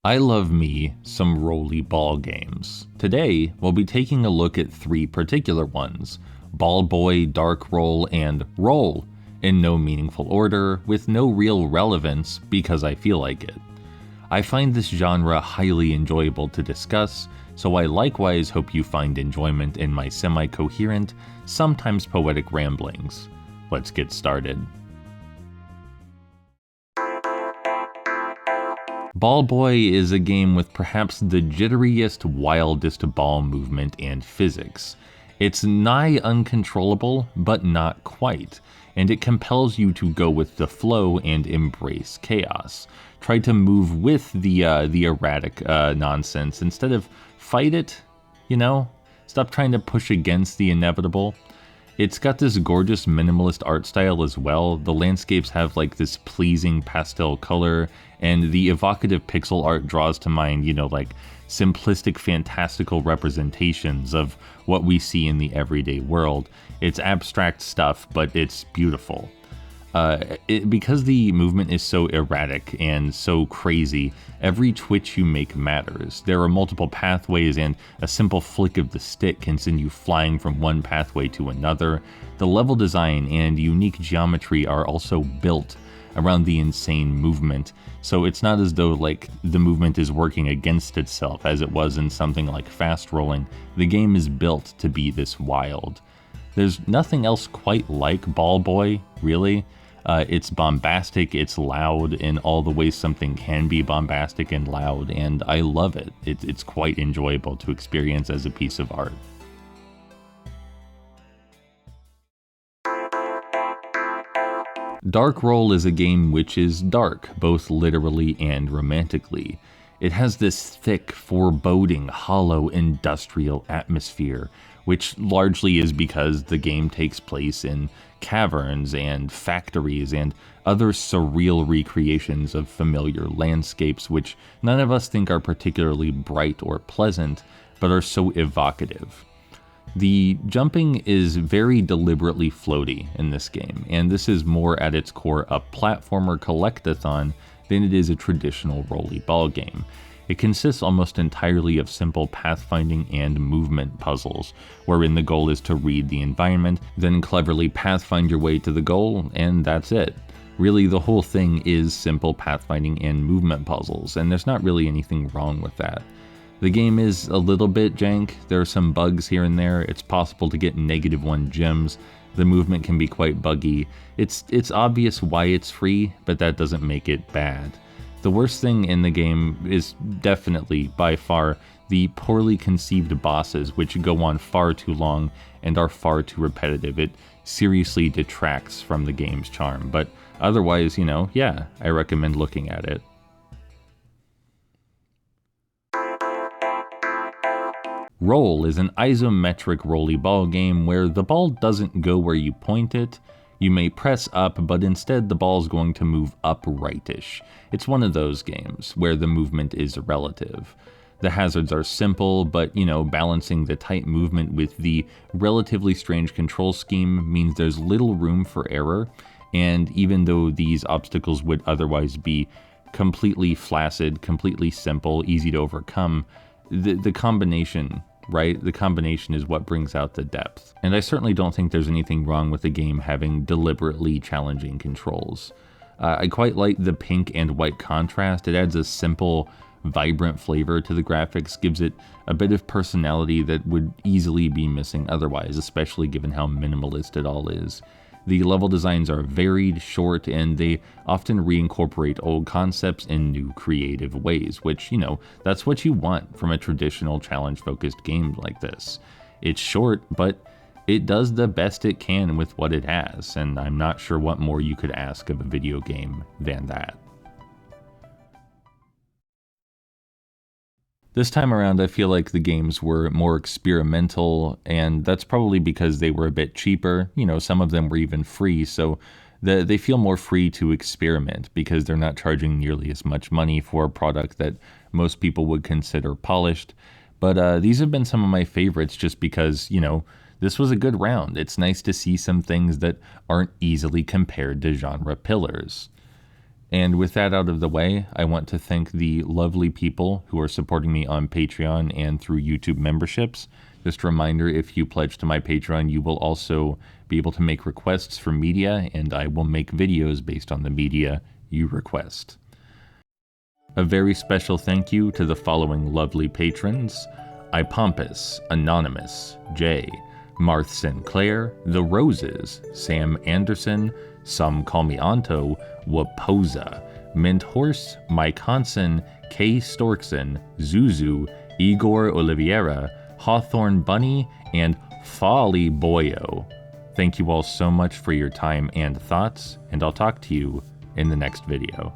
I love me some rolly ball games. Today, we'll be taking a look at three particular ones: BallBoi, Dark Roll, and Roll, in no meaningful order, with no real relevance because I feel like it. I find this genre highly enjoyable to discuss, so I likewise hope you find enjoyment in my semi-coherent, sometimes poetic ramblings. Let's get started. BallBoi is a game with perhaps the jitteriest, wildest ball movement and physics. It's nigh uncontrollable, but not quite, and it compels you to go with the flow and embrace chaos. Try to move with the erratic nonsense instead of fight it, you know? Stop trying to push against the inevitable. It's got this gorgeous minimalist art style as well. The landscapes have like this pleasing pastel color, and the evocative pixel art draws to mind, like simplistic, fantastical representations of what we see in the everyday world. It's abstract stuff, but it's beautiful. Because the movement is so erratic and so crazy, every twitch you make matters. There are multiple pathways, and a simple flick of the stick can send you flying from one pathway to another. The level design and unique geometry are also built around the insane movement, so it's not as though like the movement is working against itself as it was in something like fast rolling. The game is built to be this wild. There's nothing else quite like BallBoi, really. It's bombastic, it's loud in all the ways something can be bombastic and loud, and I love it. It's quite enjoyable to experience as a piece of art. Dark Roll is a game which is dark, both literally and romantically. It has this thick, foreboding, hollow, industrial atmosphere, which largely is because the game takes place in caverns and factories and other surreal recreations of familiar landscapes, which none of us think are particularly bright or pleasant, but are so evocative. The jumping is very deliberately floaty in this game, and this is more at its core a platformer collectathon than it is a traditional rolly ball game. It consists almost entirely of simple pathfinding and movement puzzles, wherein the goal is to read the environment, then cleverly pathfind your way to the goal, and that's it. Really, the whole thing is simple pathfinding and movement puzzles, and there's not really anything wrong with that. The game is a little bit jank, there are some bugs here and there, it's possible to get -1 gems, the movement can be quite buggy. It's obvious why it's free, but that doesn't make it bad. The worst thing in the game is definitely, by far, the poorly conceived bosses, which go on far too long and are far too repetitive. It seriously detracts from the game's charm, but otherwise, yeah, I recommend looking at it. Roll is an isometric rolly ball game where the ball doesn't go where you point it. You may press up, but instead the ball's going to move uprightish. It's one of those games where the movement is relative. The hazards are simple, but balancing the tight movement with the relatively strange control scheme means there's little room for error, and even though these obstacles would otherwise be completely flaccid, completely simple, easy to overcome, the combination, right? The combination is what brings out the depth. And I certainly don't think there's anything wrong with the game having deliberately challenging controls. I quite like the pink and white contrast. It adds a simple, vibrant flavor to the graphics, gives it a bit of personality that would easily be missing otherwise, especially given how minimalist it all is. The level designs are varied, short, and they often reincorporate old concepts in new creative ways, which, that's what you want from a traditional challenge-focused game like this. It's short, but it does the best it can with what it has, and I'm not sure what more you could ask of a video game than that. This time around, I feel like the games were more experimental, and that's probably because they were a bit cheaper. Some of them were even free, so they feel more free to experiment because they're not charging nearly as much money for a product that most people would consider polished. But these have been some of my favorites just because, this was a good round. It's nice to see some things that aren't easily compared to genre pillars. And with that out of the way, I want to thank the lovely people who are supporting me on Patreon and through YouTube memberships. Just a reminder, if you pledge to my Patreon, you will also be able to make requests for media, and I will make videos based on the media you request. A very special thank you to the following lovely patrons: Ipompus, Anonymous, Jay, Marth Sinclair, The Roses, Sam Anderson, Some Call Me Anto, Wapoza, Mint Horse, Mike Hansen, Kay Storkson, Zuzu, Igor Oliveira, Hawthorne Bunny, and Folly Boyo. Thank you all so much for your time and thoughts, and I'll talk to you in the next video.